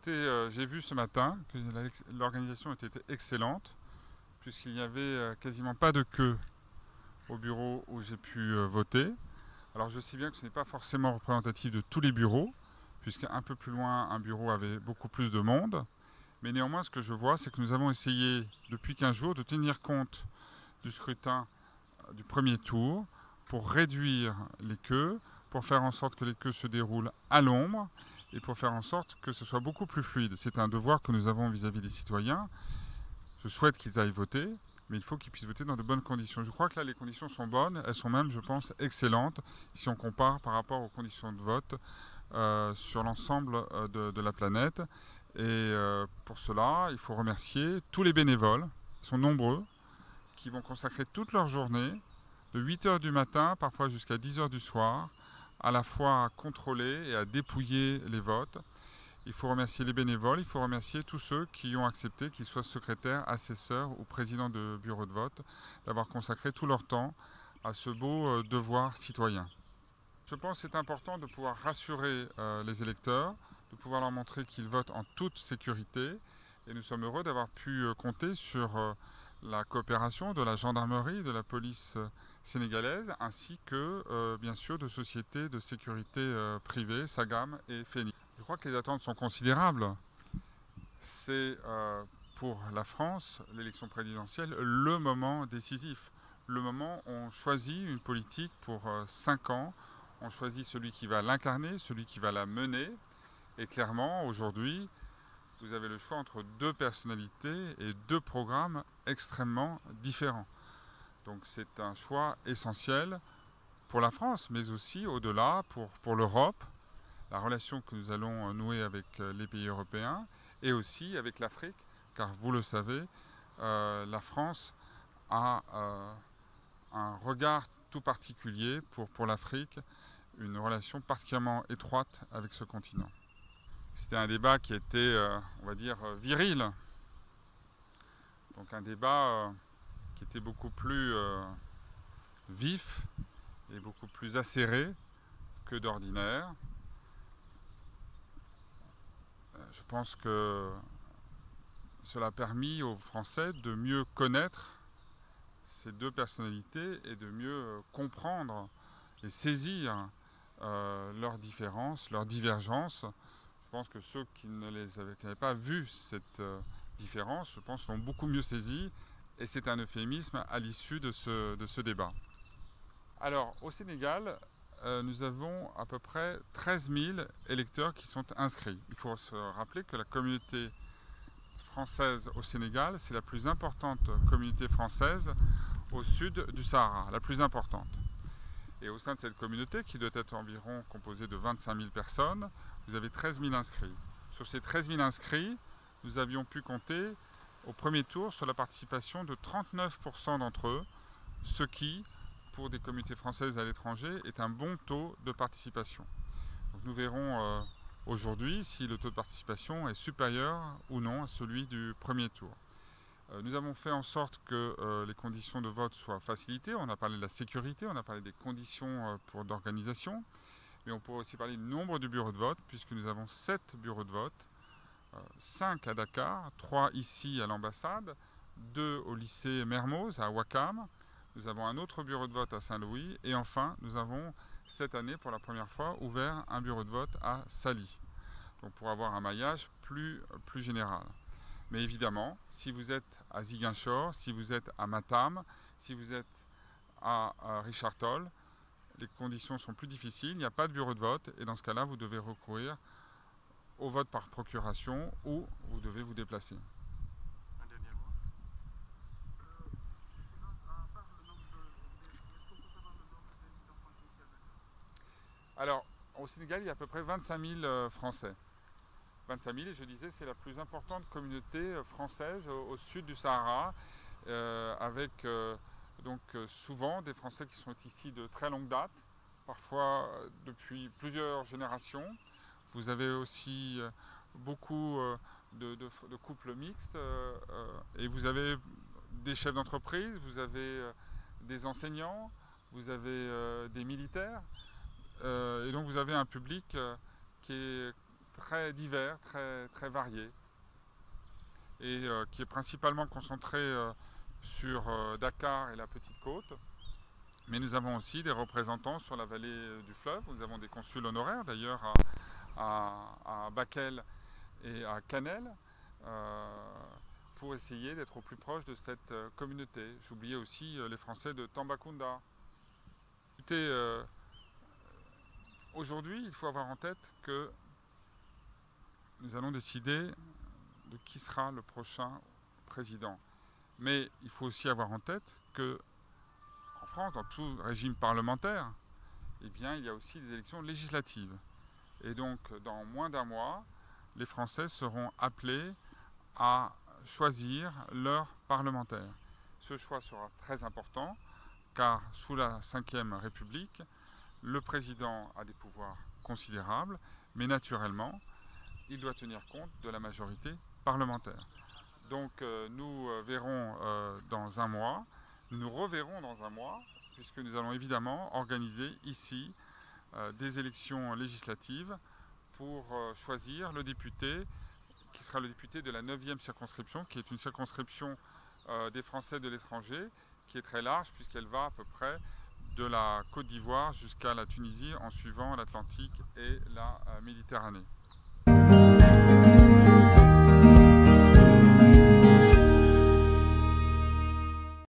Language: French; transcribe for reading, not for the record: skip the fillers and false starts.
écoutez, j'ai vu ce matin que l'organisation était excellente, puisqu'il n'y avait quasiment pas de queue au bureau où j'ai pu voter. Alors je sais bien que ce n'est pas forcément représentatif de tous les bureaux, puisqu'un peu plus loin, un bureau avait beaucoup plus de monde. Mais néanmoins, ce que je vois, c'est que nous avons essayé depuis 15 jours de tenir compte du scrutin du premier tour pour réduire les queues, pour faire en sorte que les queues se déroulent à l'ombre et pour faire en sorte que ce soit beaucoup plus fluide. C'est un devoir que nous avons vis-à-vis des citoyens. Je souhaite qu'ils aillent voter, mais il faut qu'ils puissent voter dans de bonnes conditions. Je crois que là, les conditions sont bonnes. Elles sont même, je pense, excellentes si on compare par rapport aux conditions de vote sur l'ensemble de la planète. Et pour cela, il faut remercier tous les bénévoles, ils sont nombreux, qui vont consacrer toute leur journée, de 8 heures du matin, parfois jusqu'à 10 heures du soir, à la fois à contrôler et à dépouiller les votes. Il faut remercier les bénévoles, il faut remercier tous ceux qui ont accepté, qu'ils soient secrétaires, assesseurs ou présidents de bureau de vote, d'avoir consacré tout leur temps à ce beau devoir citoyen. Je pense que c'est important de pouvoir rassurer les électeurs, de pouvoir leur montrer qu'ils votent en toute sécurité. Et nous sommes heureux d'avoir pu compter sur la coopération de la gendarmerie, de la police sénégalaise, ainsi que bien sûr de sociétés de sécurité privées, Sagam et Phoenix. Je crois que les attentes sont considérables. C'est pour la France, l'élection présidentielle, le moment décisif. Le moment où on choisit une politique pour 5 ans, on choisit celui qui va l'incarner, celui qui va la mener. Et clairement, aujourd'hui, vous avez le choix entre deux personnalités et deux programmes extrêmement différents. Donc c'est un choix essentiel pour la France, mais aussi au-delà pour l'Europe, la relation que nous allons nouer avec les pays européens et aussi avec l'Afrique, car vous le savez, la France a un regard tout particulier pour l'Afrique, une relation particulièrement étroite avec ce continent. C'était un débat qui était, on va dire, viril. Donc un débat qui était beaucoup plus vif et beaucoup plus acéré que d'ordinaire. Je pense que cela a permis aux Français de mieux connaître ces deux personnalités et de mieux comprendre et saisir leurs différences, leurs divergences. Je pense que ceux qui n'avaient pas vu cette différence, je pense, l'ont beaucoup mieux saisi et c'est un euphémisme à l'issue de ce débat. Alors, au Sénégal, nous avons à peu près 13 000 électeurs qui sont inscrits. Il faut se rappeler que la communauté française au Sénégal, c'est la plus importante communauté française au sud du Sahara, la plus importante. Et au sein de cette communauté, qui doit être environ composée de 25 000 personnes, vous avez 13 000 inscrits. Sur ces 13 000 inscrits, nous avions pu compter au premier tour sur la participation de 39% d'entre eux, ce qui, pour des communautés françaises à l'étranger, est un bon taux de participation. Donc nous verrons aujourd'hui si le taux de participation est supérieur ou non à celui du premier tour. Nous avons fait en sorte que les conditions de vote soient facilitées. On a parlé de la sécurité, on a parlé des conditions d'organisation, mais on pourrait aussi parler du nombre de bureaux de vote, puisque nous avons 7 bureaux de vote, 5 à Dakar, 3 ici à l'ambassade, 2 au lycée Mermoz à Ouakam. Nous avons un autre bureau de vote à Saint-Louis, et enfin, nous avons cette année, pour la première fois, ouvert un bureau de vote à Sali, donc pour avoir un maillage plus général. Mais évidemment, si vous êtes à Ziguinchor, si vous êtes à Matam, si vous êtes à Richard Toll, les conditions sont plus difficiles, il n'y a pas de bureau de vote et dans ce cas-là, vous devez recourir au vote par procuration ou vous devez vous déplacer. Un dernier mot. Excellence, à part le nombre est-ce qu'on peut savoir le nombre de résidents français ici à Dakar? Alors, au Sénégal, il y a à peu près 25 000 Français. 25 000, et je disais, c'est la plus importante communauté française au sud du Sahara, avec donc souvent des Français qui sont ici de très longue date, parfois depuis plusieurs générations. Vous avez aussi beaucoup de couples mixtes, et vous avez des chefs d'entreprise, vous avez des enseignants, vous avez des militaires, et donc vous avez un public qui est très divers, très varié, et qui est principalement concentré sur Dakar et la Petite Côte. Mais nous avons aussi des représentants sur la vallée du fleuve. Nous avons des consuls honoraires d'ailleurs à Bakel et à Canel, pour essayer d'être au plus proche de cette communauté. J'oubliais aussi les Français de Tambacounda. Écoutez, aujourd'hui, il faut avoir en tête que nous allons décider de qui sera le prochain président. Mais il faut aussi avoir en tête que en France, dans tout régime parlementaire, eh bien, il y a aussi des élections législatives. Et donc, dans moins d'un mois, les Français seront appelés à choisir leurs parlementaires. Ce choix sera très important, car sous la Ve République, le président a des pouvoirs considérables, mais naturellement, il doit tenir compte de la majorité parlementaire. Donc nous verrons dans un mois, nous nous reverrons dans un mois, puisque nous allons évidemment organiser ici des élections législatives pour choisir le député qui sera le député de la 9e circonscription, qui est une circonscription des Français de l'étranger, qui est très large puisqu'elle va à peu près de la Côte d'Ivoire jusqu'à la Tunisie en suivant l'Atlantique et la Méditerranée.